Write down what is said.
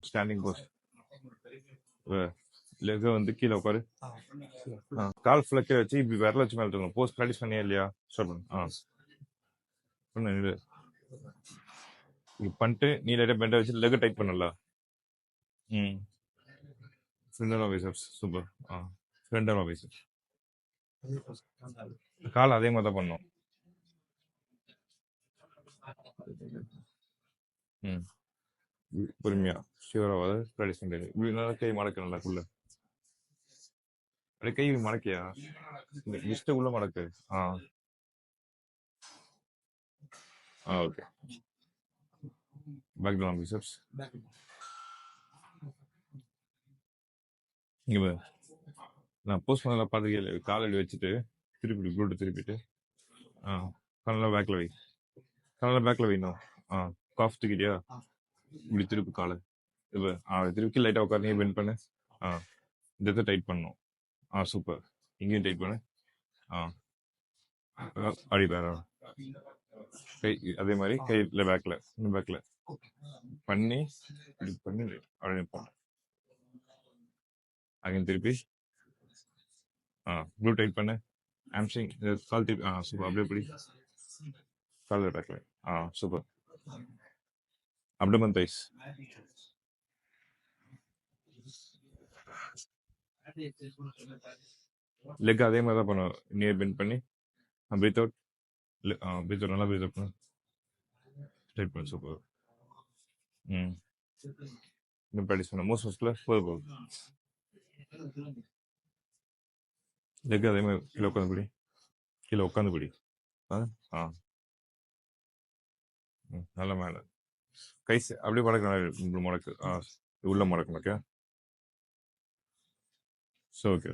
Standing Bose. லெக வந்து கீழே உட்காரு. கால் ஃபுல்லாக கீழே வச்சு இப்படி விரல வச்சு மேலே தூக்கணும். போஸ் ப்ராக்டிஸ் பண்ணியா இல்லையா? ஸ்டார்ட் பண்ணு. பண்ணு இது இப்படி பண்ணிட்டு நீ லைட்டாக பெண்டை வச்சு லெக் டைட் பண்ணல. ஃப்ரெண்டர் ஆஃபீஸர்ஸ் சூப்பர். ஃப்ரெண்டர் ஆஃபீஸர் கால் அதே மாதிரி தான் பண்ணோம். பொறுமையா ஷியூராக ப்ராக்டிஸ் பண்ணிட்டு இப்படி நல்லா கை மடக்கு நல்லாக்குள்ள. அப்படியே கை மடக்கியா இந்த லிஸ்ட்டை உள்ள மடக்கு. ஓகே. Back down biceps. இங்கே நான் போஸ்ட் பண்ணல பார்த்துக்கல. கால் அடி வச்சுட்டு திருப்பி ப்ளூட்டு திருப்பிட்டு கண்ணெல்லாம் பேக்கில் வை. கண்ணெல்லாம் பேக்கில் வைணும். காஃப் தூக்கிட்டியா இப்படி திருப்பி காலை இப்போ திருப்பி லைட்டாக உட்காரு. நீ பெண்ட் பண்ணு. இந்த டைட் பண்ணணும். சூப்பர். இங்கேயும் டைட் பண்ணு. அடி பேர கை அதே மாதிரி கையில் பேக்கில் இன்னும் பேக்கில் பண்ணி இப்படி பண்ணி அப்படியே போனோம். அகைன் திருப்பி ப்ளூ டைட் பண்ணு. ஆம்ஸ்ட்ரிங் கால் திருப்பி சூப்பர். அப்படியே இப்படி கால் பேக்கில் சூப்பர். அப்டமன் தைஸ். லெக் அதே மாதிரி தான் பண்ணுவோம். நியர் பெண்ட் பண்ணி பிரீத் அவுட். பிரீத் அவுட் நல்லா பிரீத் அவுட் பண்ணு. டைட் பண்ணு. சூப்பர். இன்னும் ப்ராக்டிஸ் பண்ண. மோஸ்ட் ஃபஸ்ட்டில் போதும். லெக் அதே மாதிரி கீழே உட்காந்து பிடி. நல்ல மேலே கை அப்படியே மடக்கு. முடக்கு உள்ள மடக்கு. ஓகே. So okay.